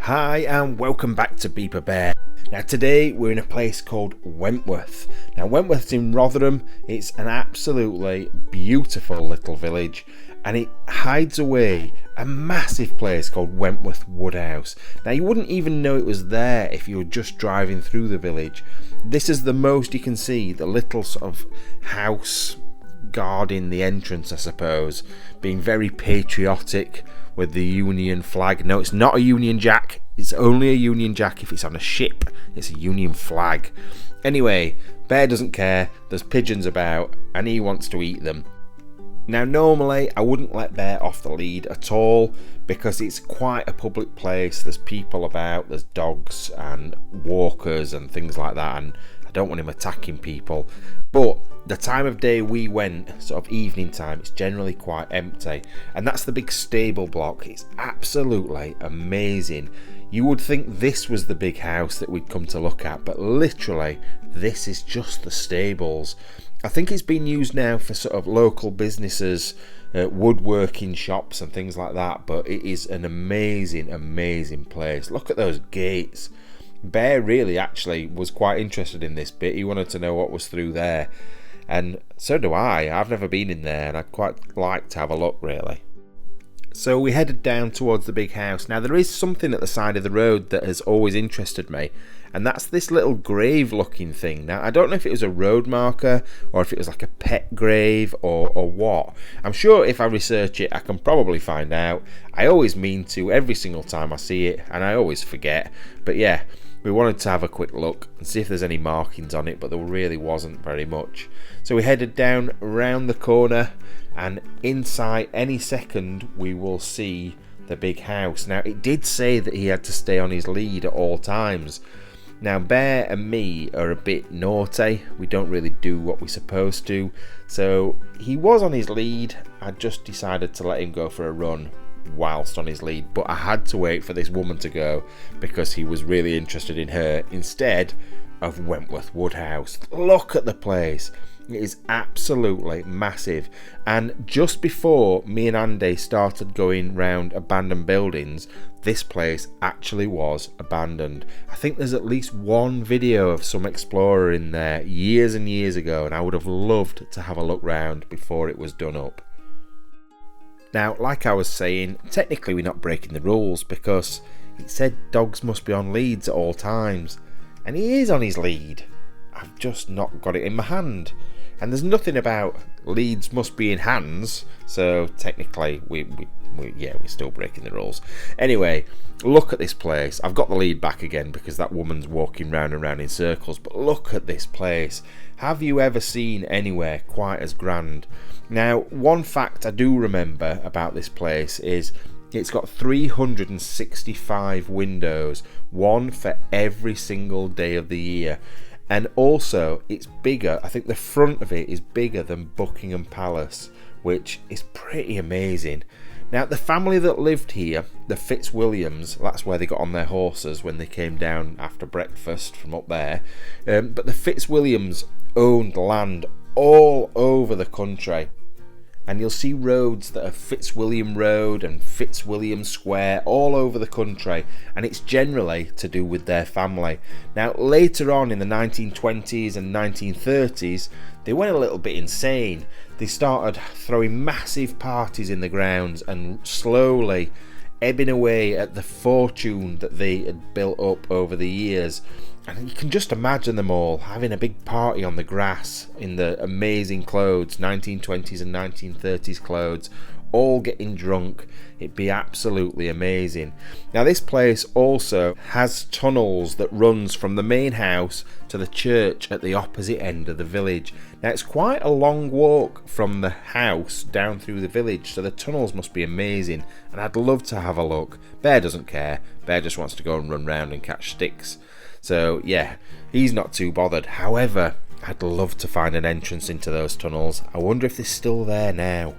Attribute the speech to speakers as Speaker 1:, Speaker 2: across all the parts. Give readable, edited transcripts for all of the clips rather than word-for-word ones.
Speaker 1: Hi and welcome back to Beeper Bear. Now today we're in a place called Wentworth. Now Wentworth's in Rotherham. It's an absolutely beautiful little village and it hides away a massive place called Wentworth Woodhouse. Now you wouldn't even know it was there if you were just driving through the village. This is the most you can see, the little sort of house guarding the entrance, I suppose, being very patriotic with the Union flag. No, it's not a Union Jack. It's only a Union Jack if it's on a ship. It's a Union flag. Anyway, Bear doesn't care. There's pigeons about and he wants to eat them. Now normally I wouldn't let Bear off the lead at all because it's quite a public place. There's people about, there's dogs and walkers and things like that, and I don't want him attacking people. But the time of day we went, sort of evening time, it's generally quite empty, and that's the big stable block. It's absolutely amazing. You would think this was the big house that we'd come to look at, but literally this is just the stables. I think it's been used now for sort of local businesses, woodworking shops and things like that, but it is an amazing place. Look at those gates. Bear really actually was quite interested in this bit. He wanted to know what was through there, and so do I. I've never been in there and I'd quite like to have a look really. So we headed down towards the big house. Now there is something at the side of the road that has always interested me, and that's this little grave looking thing. Now I don't know if it was a road marker or if it was like a pet grave or what. I'm sure if I research it I can probably find out. I always mean to every single time I see it and I always forget. But yeah, we wanted to have a quick look and see if there's any markings on it, but there really wasn't very much. So we headed down around the corner, and inside any second we will see the big house. Now it did say that he had to stay on his lead at all times. Now Bear and me are a bit naughty. We don't really do what we're supposed to. So he was on his lead. I just decided to let him go for a run whilst on his lead, but I had to wait for this woman to go because he was really interested in her instead of Wentworth Woodhouse. Look at the place. It is absolutely massive, and just before me and Andy started going round abandoned buildings, this place actually was abandoned. I think there's at least one video of some explorer in there years and years ago, and I would have loved to have a look round before it was done up. Now, like I was saying, technically we're not breaking the rules because it said dogs must be on leads at all times, and he is on his lead. I've just not got it in my hand. And there's nothing about leads must be in hands, so technically we're still breaking the rules. Anyway, look at this place. I've got the lead back again because that woman's walking round and round in circles, but look at this place. Have you ever seen anywhere quite as grand? Now, one fact I do remember about this place is it's got 365 windows, one for every single day of the year. And also, it's bigger. I think the front of it is bigger than Buckingham Palace, which is pretty amazing. Now, the family that lived here, the Fitz Williams, that's where they got on their horses when they came down after breakfast from up there. But the Fitz Williams owned land all over the country. And you'll see roads that are Fitzwilliam Road and Fitzwilliam Square all over the country, and it's generally to do with their family. Now later on in the 1920s and 1930s they went a little bit insane. They started throwing massive parties in the grounds and slowly ebbing away at the fortune that they had built up over the years. And you can just imagine them all having a big party on the grass in the amazing clothes, 1920s and 1930s clothes, all getting drunk. It'd be absolutely amazing. Now this place also has tunnels that runs from the main house to the church at the opposite end of the village. Now it's quite a long walk from the house down through the village, so the tunnels must be amazing, and I'd love to have a look. Bear doesn't care. Bear just wants to go and run round and catch sticks. So yeah, he's not too bothered. However, I'd love to find an entrance into those tunnels. I wonder if they're still there now.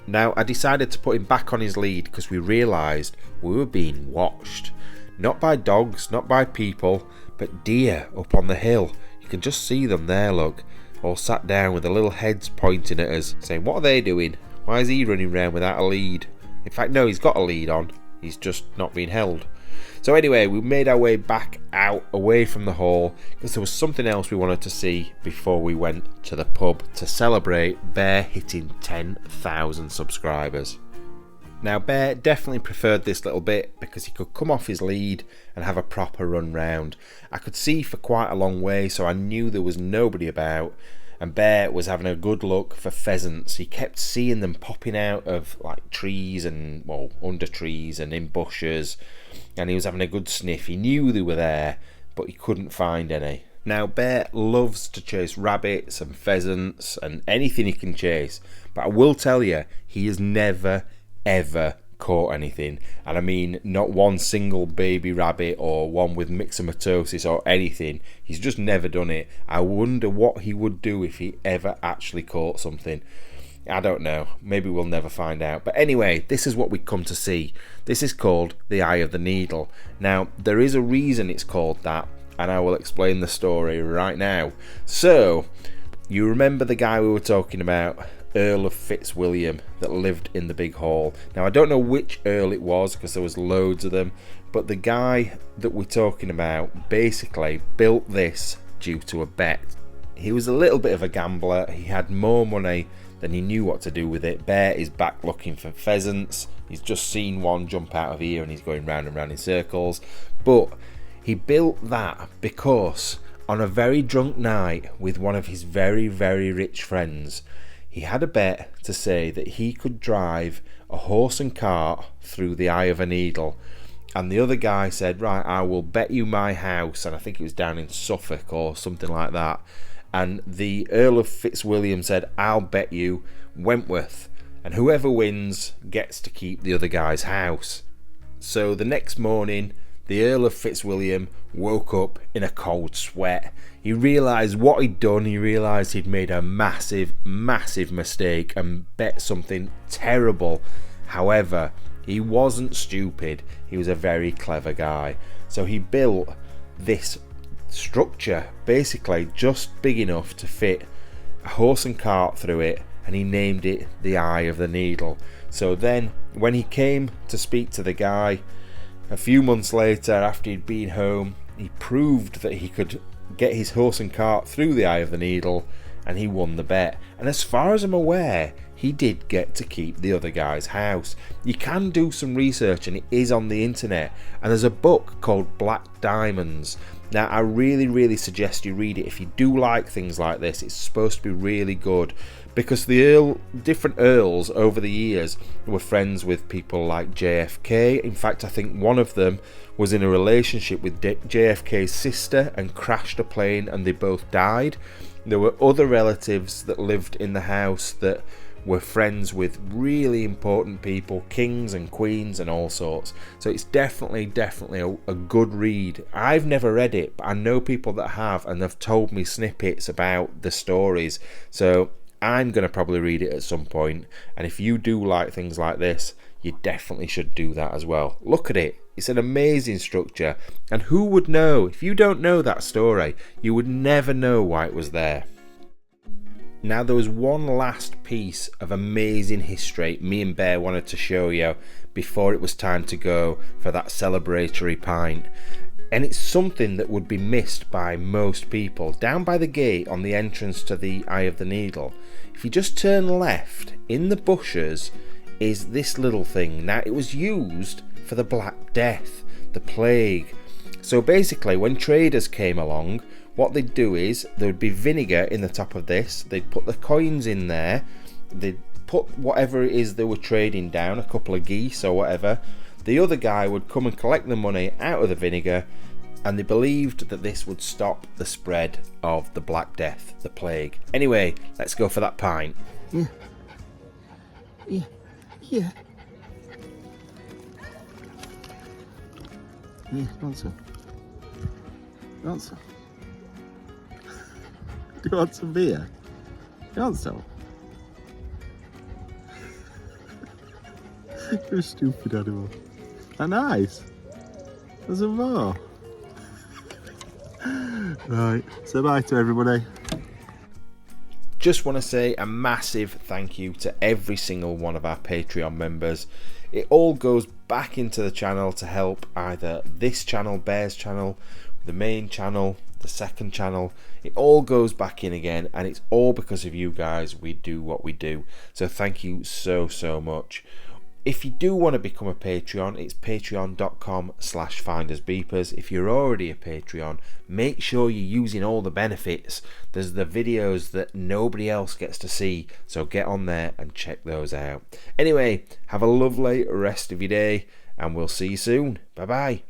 Speaker 1: Now, I decided to put him back on his lead because we realised we were being watched. Not by dogs, not by people, but deer up on the hill. You can just see them there, look, all sat down with their little heads pointing at us, saying, what are they doing? Why is he running around without a lead? In fact, no, he's got a lead on. He's just not being held. So anyway, we made our way back out away from the hall because there was something else we wanted to see before we went to the pub to celebrate Bear hitting 10,000 subscribers. Now Bear definitely preferred this little bit because he could come off his lead and have a proper run round. I could see for quite a long way, so I knew there was nobody about, and Bear was having a good look for pheasants. He kept seeing them popping out of like trees and, well, under trees and in bushes, and he was having a good sniff. He knew they were there, but he couldn't find any. Now Bear loves to chase rabbits and pheasants and anything he can chase, but I will tell you, he has never ever caught anything, and I mean not one single baby rabbit or one with myxomatosis or anything. He's just never done it. I wonder what he would do if he ever actually caught something. I don't know, maybe we'll never find out. But anyway, this is what we come to see. This is called the Eye of the Needle. Now there is a reason it's called that, and I will explain the story right now. So you remember the guy we were talking about, Earl of Fitz Williams, that lived in the big hall. Now I don't know which Earl it was because there was loads of them, but the guy that we're talking about basically built this due to a bet. He was a little bit of a gambler. He had more money than he knew what to do with it. Bear is back looking for pheasants. He's just seen one jump out of here and he's going round and round in circles. But he built that because on a very drunk night with one of his very, very rich friends, he had a bet to say that he could drive a horse and cart through the eye of a needle. And the other guy said, right, I will bet you my house. And I think it was down in Suffolk or something like that. And the Earl of Fitzwilliam said, I'll bet you Wentworth. And whoever wins gets to keep the other guy's house. So the next morning, the Earl of Fitzwilliam woke up in a cold sweat. He realised what he'd done. He realised he'd made a massive, massive mistake and bet something terrible. However, he wasn't stupid. He was a very clever guy. So he built this structure, basically just big enough to fit a horse and cart through it, and he named it the Eye of the Needle. So then, when he came to speak to the guy, a few months later, after he'd been home, he proved that he could get his horse and cart through the Eye of the Needle, and he won the bet. And as far as I'm aware, he did get to keep the other guy's house. You can do some research, and it is on the internet, and there's a book called Black Diamonds. Now I really suggest you read it if you do like things like this. It's supposed to be really good, because the different earls over the years were friends with people like JFK. In fact, I think one of them was in a relationship with JFK's sister and crashed a plane, and they both died. There were other relatives that lived in the house that were friends with really important people, kings and queens and all sorts. So it's definitely a good read. I've never read it, but I know people that have, and they've told me snippets about the stories. So I'm going to probably read it at some point, and if you do like things like this, you definitely should do that as well. Look at it. It's an amazing structure, and who would know? If you don't know that story, you would never know why it was there. Now there was one last piece of amazing history me and Bear wanted to show you before it was time to go for that celebratory pint. And it's something that would be missed by most people. Down by the gate on the entrance to the Eye of the Needle, if you just turn left, in the bushes is this little thing. Now it was used for the Black Death, the plague. So basically when traders came along, what they'd do is there would be vinegar in the top of this. They'd put the coins in there. They'd put whatever it is they were trading down, a couple of geese or whatever. The other guy would come and collect the money out of the vinegar, and they believed that this would stop the spread of the Black Death, the plague. Anyway, let's go for that pint.
Speaker 2: Yeah. Yeah, want some? Want some? Do you want some beer? You want some? You're a stupid animal. Ah, nice. There's some more. Right, so bye to everybody.
Speaker 1: Just want to say a massive thank you to every single one of our Patreon members. It all goes back into the channel to help either this channel, Bear's channel, the main channel, the second channel. It all goes back in again, and it's all because of you guys we do what we do. So thank you so much. If you do want to become a Patreon, it's patreon.com/findersbeepers. If you're already a Patreon, make sure you're using all the benefits. There's the videos that nobody else gets to see, so get on there and check those out. Anyway, have a lovely rest of your day, and we'll see you soon. Bye bye.